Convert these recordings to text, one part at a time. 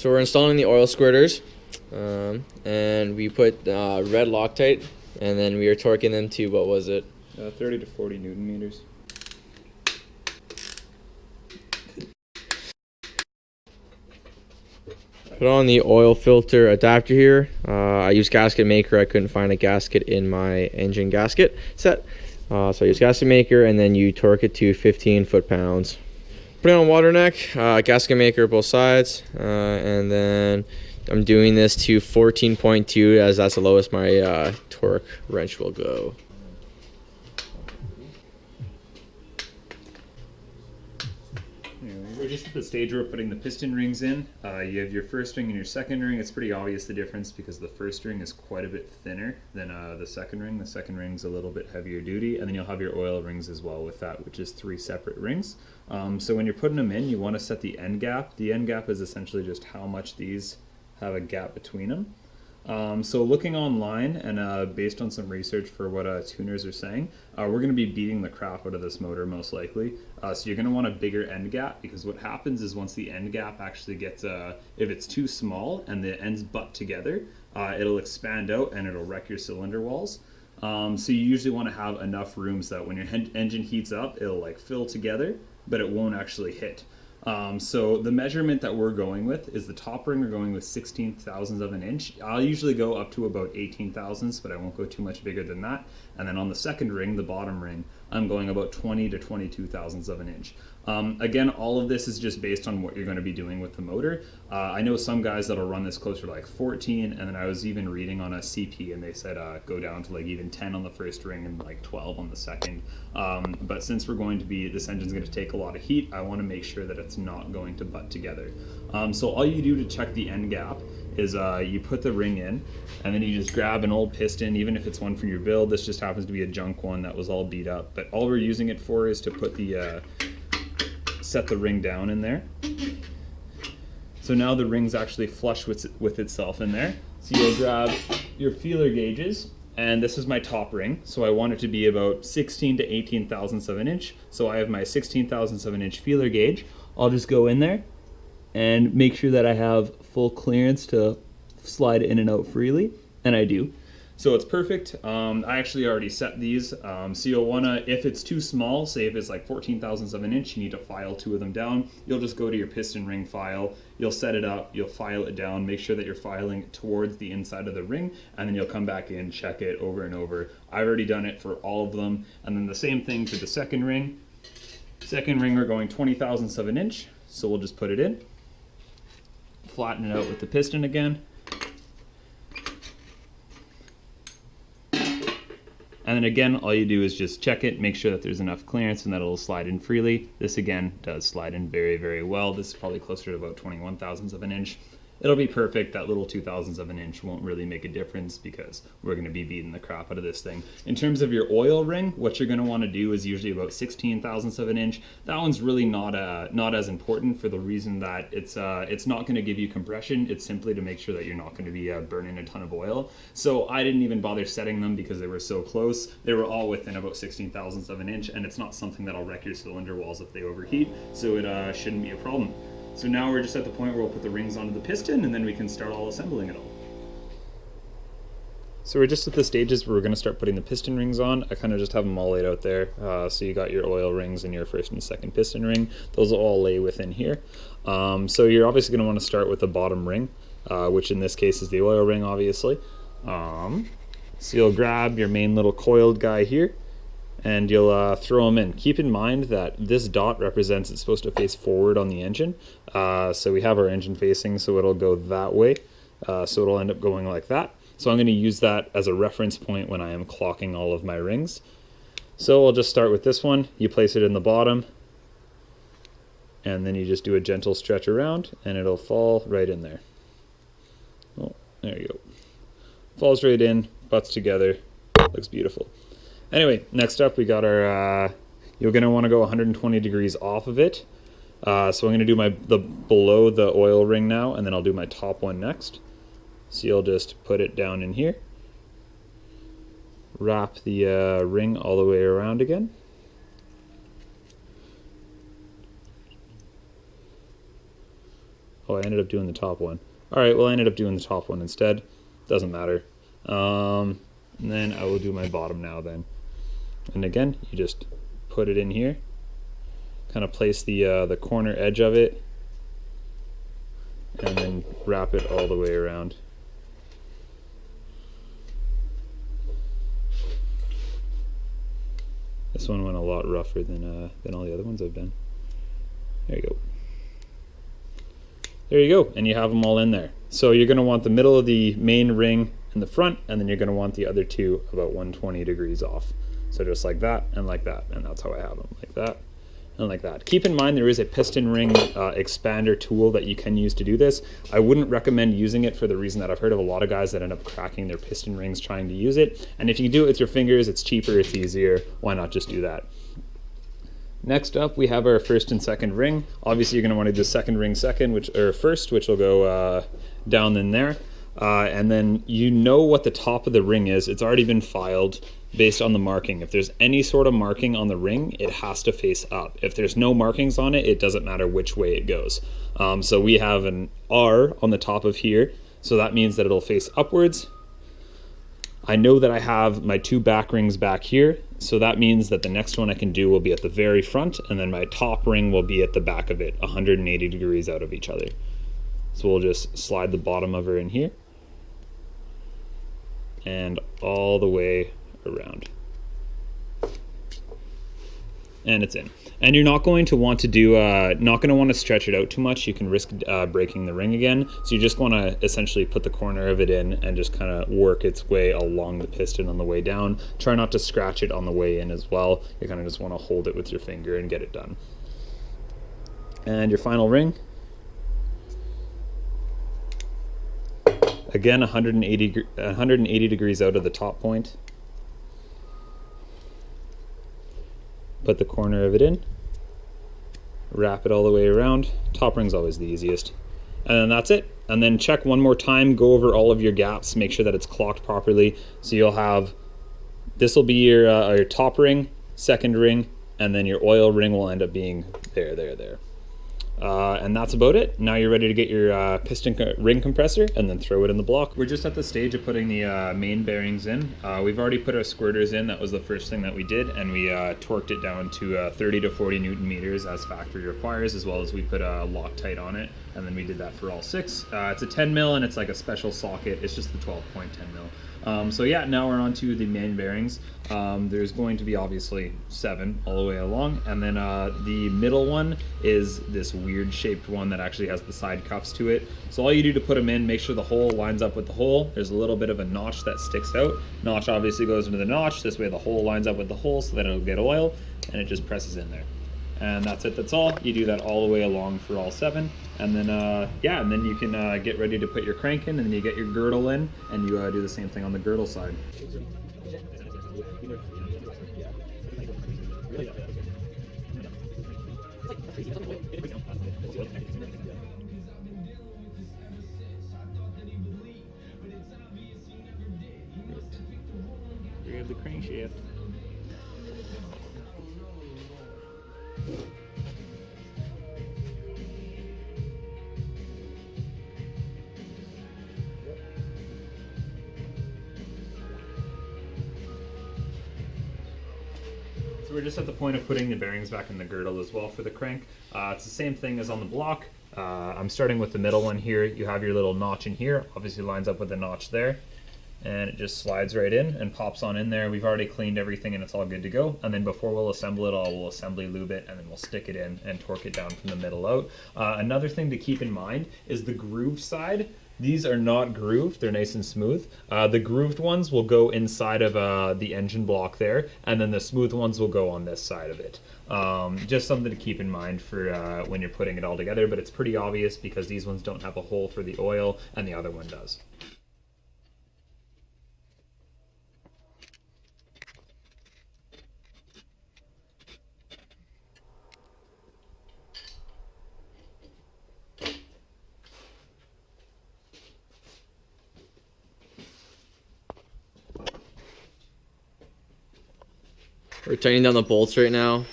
So we're installing the oil squirters, and we put red Loctite, and then we are torquing them to, what was it? 30 to 40 Newton meters. Put on the oil filter adapter here. I use gasket maker. I couldn't find a gasket in my engine gasket set. So I use gasket maker, and then you torque it to 15 foot-pounds. Put it on water neck, gasket maker both sides, and then I'm doing this to 14.2 as that's the lowest my torque wrench will go. We're just at the stage where we're putting the piston rings in. You have your first ring and your second ring. It's pretty obvious the difference because the first ring is quite a bit thinner than the second ring. The second ring's a little bit heavier duty, and then you'll have your oil rings as well with that, which is 3 separate rings. So when you're putting them in, you want to set the end gap. The end gap is essentially just how much these have a gap between them. So looking online and based on some research for what tuners are saying, we're going to be beating the crap out of this motor most likely. So you're going to want a bigger end gap, because what happens is once the end gap actually gets, if it's too small and the ends butt together, it'll expand out and it'll wreck your cylinder walls. So you usually want to have enough room so that when your engine heats up, it'll like fill together, but it won't actually hit. So the measurement that we're going with is the top ring we're going with 16 thousandths of an inch. I'll usually go up to about 18 thousandths, but I won't go too much bigger than that. And then on the second ring, the bottom ring, I'm going about 20 to 22 thousandths of an inch. Again, all of this is just based on what you're going to be doing with the motor. I know some guys that'll run this closer to like 14, and then I was even reading on a CP and they said go down to like even 10 on the first ring and like 12 on the second. But since we're going to be, this engine's going to take a lot of heat, I want to make sure that it's not going to butt together. So all you do to check the end gap is you put the ring in, and then you just grab an old piston, even if it's one from your build. This just happens to be a junk one that was all beat up, but all we're using it for is to put the set the ring down in there. So now the ring's actually flush with itself in there. So you'll grab your feeler gauges, and this is my top ring, so I want it to be about 16 to 18 thousandths of an inch. So I have my 16 thousandths of an inch feeler gauge. I'll just go in there and make sure that I have full clearance to slide in and out freely, and I do. So it's perfect. I actually already set these. So you'll wanna, if it's too small, say if it's like 14 thousandths of an inch, you need to file 2 of them down. You'll just go to your piston ring file, you'll set it up, you'll file it down, make sure that you're filing towards the inside of the ring, and then you'll come back in, check it over and over. I've already done it for all of them. And then the same thing for the second ring. Second ring, we're going 20 thousandths of an inch. So we'll just put it in, flatten it out with the piston again. And then again, all you do is just check it, make sure that there's enough clearance and that it'll slide in freely. This again does slide in very, very well. This is probably closer to about 21 thousandths of an inch. It'll be perfect. That little 2 thousandths of an inch won't really make a difference because we're going to be beating the crap out of this thing. In terms of your oil ring, what you're going to want to do is usually about 16 thousandths of an inch. That one's really not as important for the reason that it's not going to give you compression. It's simply to make sure that you're not going to be burning a ton of oil. So I didn't even bother setting them because they were so close. They were all within about 16 thousandths of an inch, and it's not something that'll wreck your cylinder walls if they overheat, so it shouldn't be a problem. So now we're just at the point where we'll put the rings onto the piston, and then we can start all assembling it all. So we're just at the stages where we're going to start putting the piston rings on. I kind of just have them all laid out there. So you got your oil rings and your first and second piston ring. Those will all lay within here. So you're obviously going to want to start with the bottom ring, which in this case is the oil ring, obviously. So you'll grab your main little coiled guy here, and you'll throw them in. Keep in mind that this dot represents it's supposed to face forward on the engine. So we have our engine facing, so it'll go that way. So it'll end up going like that. So I'm going to use that as a reference point when I am clocking all of my rings. So I'll just start with this one. You place it in the bottom, and then you just do a gentle stretch around, and it'll fall right in there. Oh, there you go. Falls right in, butts together, looks beautiful. Anyway, next up we got our, you're going to want to go 120 degrees off of it. So I'm going to do the below the oil ring now, and then I'll do my top one next. So you'll just put it down in here. Wrap the ring all the way around again. Oh, I ended up doing the top one. All right, well, I ended up doing the top one instead. Doesn't matter. And then I will do my bottom now then. And again, you just put it in here, kind of place the corner edge of it, and then wrap it all the way around. This one went a lot rougher than all the other ones I've done. There you go. There you go, and you have them all in there. So you're going to want the middle of the main ring in the front, and then you're going to want the other two about 120 degrees off. So just like that, and that's how I have them, like that, and like that. Keep in mind there is a piston ring expander tool that you can use to do this. I wouldn't recommend using it for the reason that I've heard of a lot of guys that end up cracking their piston rings trying to use it. And if you do it with your fingers, it's cheaper, it's easier. Why not just do that? Next up, we have our first and second ring. Obviously, you're going to want to do the second ring first, which will go down in there. And then you know what the top of the ring is. It's already been filed based on the marking. If there's any sort of marking on the ring, it has to face up. If there's no markings on it, it doesn't matter which way it goes. So we have an R on the top of here, so that means that it'll face upwards. I know that I have my two back rings back here, so that means that the next one I can do will be at the very front, and then my top ring will be at the back of it, 180 degrees out of each other. So we'll just slide the bottom of her in here, and all the way around. And it's in. And you're not going to want to do, not going to want to stretch it out too much. You can risk breaking the ring again. So you just want to essentially put the corner of it in and just kind of work its way along the piston on the way down. Try not to scratch it on the way in as well. You kind of just want to hold it with your finger and get it done. And your final ring. Again, 180 degrees out of the top point. Put the corner of it in, wrap it all the way around. Top ring's always the easiest. And then that's it. And then check one more time, go over all of your gaps, make sure that it's clocked properly. So you'll have, this will be your top ring, second ring, and then your oil ring will end up being there. And that's about it. Now you're ready to get your piston ring compressor and then throw it in the block. We're just at the stage of putting the main bearings in. We've already put our squirters in. That was the first thing that we did, and we torqued it down to 30 to 40 Newton meters as factory requires, as well as we put a Loctite on it, and then we did that for all six. It's a 10 mil and it's like a special socket. It's just the 12.10 mil. So yeah, now we're on to the main bearings. There's going to be obviously 7 all the way along, and then the middle one is this weird shaped one that actually has the side cuffs to it. So all you do to put them in, make sure the hole lines up with the hole. There's a little bit of a notch that sticks out. Notch obviously goes into the notch. This way the hole lines up with the hole so that it'll get oil, and it just presses in there. And that's it, that's all. You do that all the way along for all 7. And then, yeah, and then you can get ready to put your crank in, and then you get your girdle in, and you do the same thing on the girdle side. We have the crankshaft. So we're just at the point of putting the bearings back in the girdle as well for the crank. It's the same thing as on the block. I'm starting with the middle one here. You have your little notch in here, obviously lines up with the notch there, and it just slides right in and pops on in there. We've already cleaned everything and it's all good to go. And then before we'll assemble it all, we'll assembly lube it, and then we'll stick it in and torque it down from the middle out. Another thing to keep in mind is the groove side. These are not grooved, they're nice and smooth. The grooved ones will go inside of the engine block there, and then the smooth ones will go on this side of it. Just something to keep in mind for when you're putting it all together, but it's pretty obvious because these ones don't have a hole for the oil and the other one does. We're tightening down the bolts right now.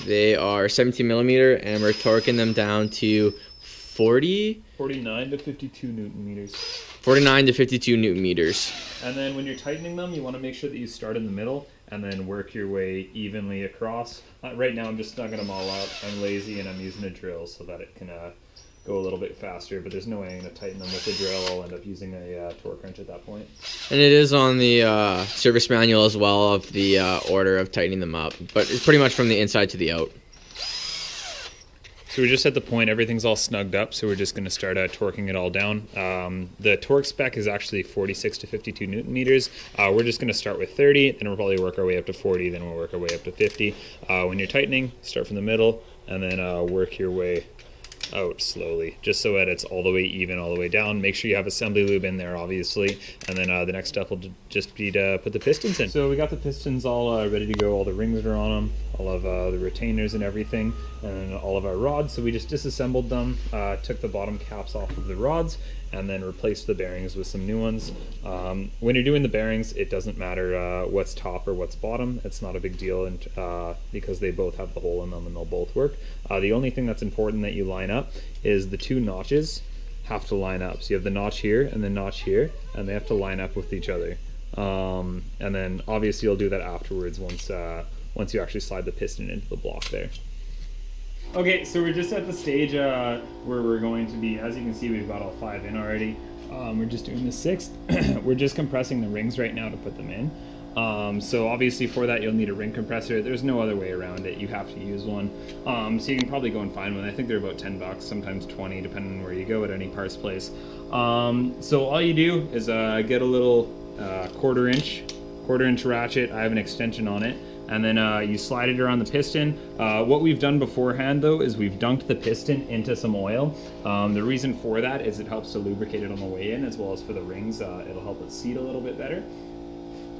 They are 17 millimeter, and we're torquing them down to 49 to 52 Newton meters. 49 to 52 Newton meters. And then when you're tightening them, you want to make sure that you start in the middle and then work your way evenly across. Right now I'm just snugging them all up. I'm lazy and I'm using a drill so that it can go a little bit faster, but there's no way I'm going to tighten them with a drill. I'll end up using a torque wrench at that point. And it is on the service manual as well of the order of tightening them up, but it's pretty much from the inside to the out. So we're just at the point, everything's all snugged up, so we're just going to start torquing it all down. The torque spec is actually 46 to 52 Newton meters. We're just going to start with 30, then we'll probably work our way up to 40, then we'll work our way up to 50. When you're tightening, start from the middle, and then work your way out slowly, just so that it's all the way even, all the way down. Make sure you have assembly lube in there, obviously, and then the next step will just be to put the pistons in. So we got the pistons all ready to go. All the rings are on them, all of the retainers and everything, and all of our rods. So we just disassembled them, took the bottom caps off of the rods, and then replaced the bearings with some new ones. When you're doing the bearings, it doesn't matter what's top or what's bottom. It's not a big deal, and because they both have the hole in them and they'll both work. The only thing that's important that you line up is the two notches have to line up. So you have the notch here and the notch here, and they have to line up with each other. And then obviously you'll do that afterwards once you actually slide the piston into the block there. Okay, so we're just at the stage where we're going to be, as you can see, we've got all 5 in already. We're just doing the 6th. We're just compressing the rings right now to put them in. So obviously for that you'll need a ring compressor. There's no other way around it. You have to use one. So you can probably go and find one. I think they're about 10 bucks, sometimes 20, depending on where you go at any parts place. So all you do is get a little quarter inch ratchet. I have an extension on it. And then you slide it around the piston. What we've done beforehand though is we've dunked the piston into some oil. The reason for that is it helps to lubricate it on the way in, as well as for the rings. It'll help it seat a little bit better.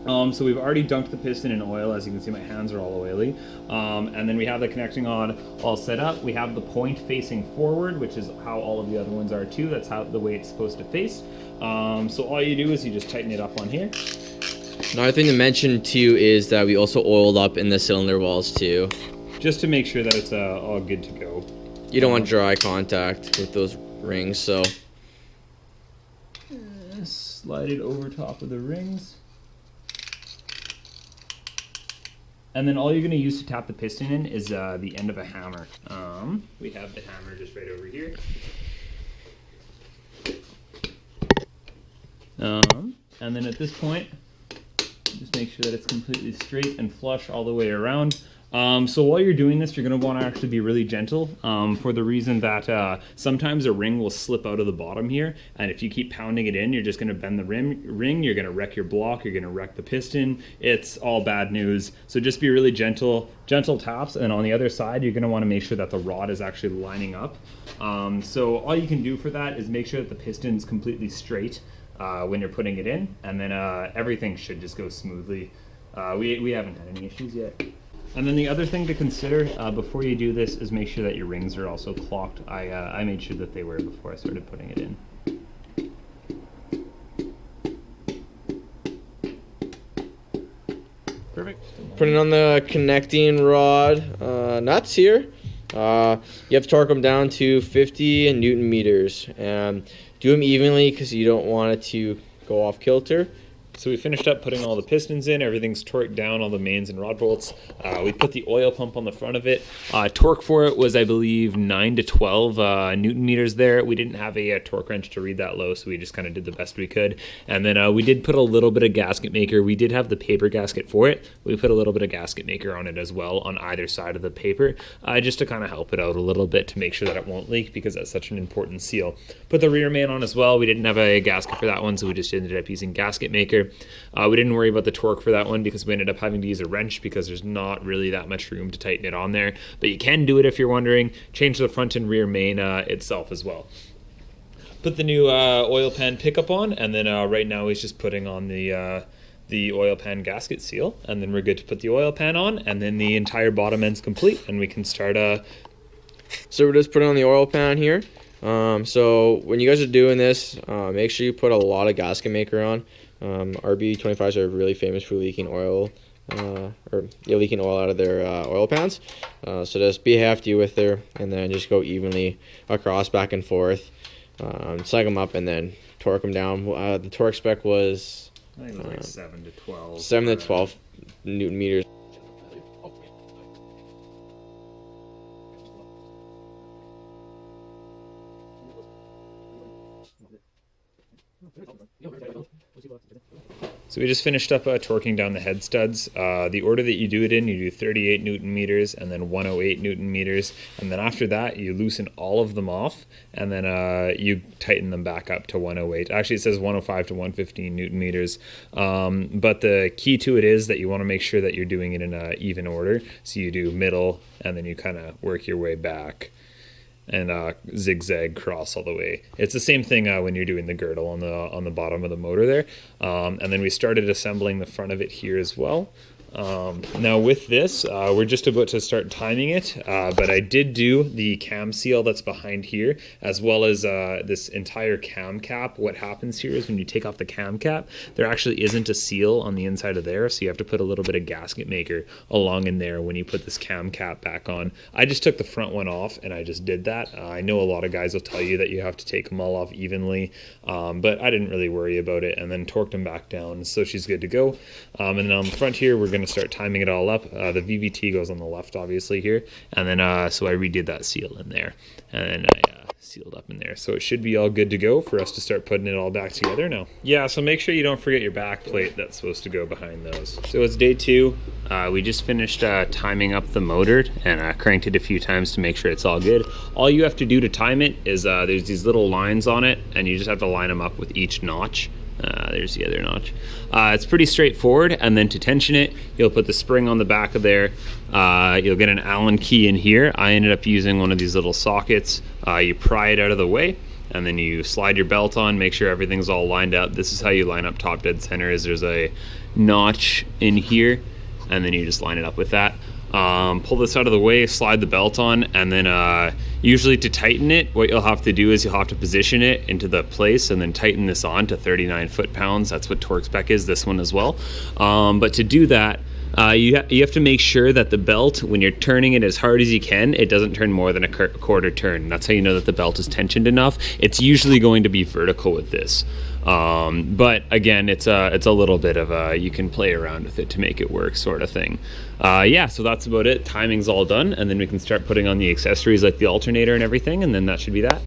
So we've already dunked the piston in oil. As you can see, my hands are all oily. And then we have the connecting rod all set up. We have the point facing forward, which is how all of the other ones are too. That's how the way it's supposed to face. So all you do is you just tighten it up on here. Another thing to mention too is that we also oiled up in the cylinder walls too, just to make sure that it's all good to go. You don't want dry contact with those rings, so slide it over top of the rings. And then all you're going to use to tap the piston in is the end of a hammer. We have the hammer just right over here. And then at this point, just make sure that it's completely straight and flush all the way around. So while you're doing this, you're going to want to actually be really gentle for the reason that sometimes a ring will slip out of the bottom here, and if you keep pounding it in, you're just going to bend the ring, you're going to wreck your block, you're going to wreck the piston. It's all bad news. So just be really gentle taps, and on the other side, you're going to want to make sure that the rod is actually lining up. So all you can do for that is make sure that the piston's completely straight when you're putting it in, and then everything should just go smoothly. We haven't had any issues yet. And then the other thing to consider before you do this is make sure that your rings are also clocked. I made sure that they were before I started putting it in. Perfect. Putting on the connecting rod nuts here. You have to torque them down to 50 Newton meters. Do them evenly because you don't want it to go off kilter. So we finished up putting all the pistons in, everything's torqued down, all the mains and rod bolts. We put the oil pump on the front of it. Torque for it was, I believe, 9 to 12 Newton meters there. We didn't have a torque wrench to read that low, so we just kind of did the best we could. And then we did put a little bit of gasket maker. We did have the paper gasket for it. We put a little bit of gasket maker on it as well on either side of the paper, just to kind of help it out a little bit to make sure that it won't leak, because that's such an important seal. Put the rear main on as well. We didn't have a gasket for that one, so we just ended up using gasket maker. We didn't worry about the torque for that one because we ended up having to use a wrench because there's not really that much room to tighten it on there. But you can do it if you're wondering. Change the front and rear main itself as well. Put the new oil pan pickup on, and then right now he's just putting on the oil pan gasket seal, and then we're good to put the oil pan on, and then the entire bottom end's complete, and we can start. So we're just putting on the oil pan here. So when you guys are doing this, make sure you put a lot of gasket maker on. Rb25s are really famous for leaking oil, or leaking oil out of their oil pans. So just be hefty with her, and then just go evenly across, back and forth. Sag them up and then torque them down. The torque spec was, I think it was like 7 to 12. 7 to 12 Newton meters. So we just finished up torquing down the head studs. The order that you do it in, you do 38 Newton meters and then 108 Newton meters. And then after that, you loosen all of them off and then you tighten them back up to 108. Actually, it says 105 to 115 Newton meters. But the key to it is that you want to make sure that you're doing it in an even order. So you do middle and then you kind of work your way back and zigzag cross all the way. It's the same thing when you're doing the girdle on the bottom of the motor there. And then we started assembling the front of it here as well. Now with this, we're just about to start timing it, but I did do the cam seal that's behind here, as well as this entire cam cap. What happens here is when you take off the cam cap, there actually isn't a seal on the inside of there, so you have to put a little bit of gasket maker along in there when you put this cam cap back on. I just took the front one off and I just did that. I know a lot of guys will tell you that you have to take them all off evenly, but I didn't really worry about it, and then torqued them back down, so she's good to go. And then on the front here, we're going to start timing it all up. The VVT goes on the left, obviously, here, and then so I redid that seal in there, and then I sealed up in there, so it should be all good to go for us to start putting it all back together now. Yeah, so make sure you don't forget your back plate that's supposed to go behind those. So it's day 2. We just finished timing up the motor and cranked it a few times to make sure it's all good. All you have to do to time it is there's these little lines on it, and you just have to line them up with each notch. There's the other notch. It's pretty straightforward, and then to tension it, you'll put the spring on the back of there. You'll get an Allen key in here. I ended up using one of these little sockets. You pry it out of the way, and then you slide your belt on, make sure everything's all lined up. This is how you line up top dead center, is there's a notch in here, and then you just line it up with that. Pull this out of the way, slide the belt on, and then usually to tighten it, what you'll have to do is you'll have to position it into the place and then tighten this on to 39 foot-pounds. That's what torque spec is, this one as well. But to do that, you have to make sure that the belt, when you're turning it as hard as you can, it doesn't turn more than a quarter turn. That's how you know that the belt is tensioned enough. It's usually going to be vertical with this. But again, it's a little bit of a, you can play around with it to make it work sort of thing. Yeah, so that's about it. Timing's all done, and then we can start putting on the accessories like the alternator and everything, and then that should be that.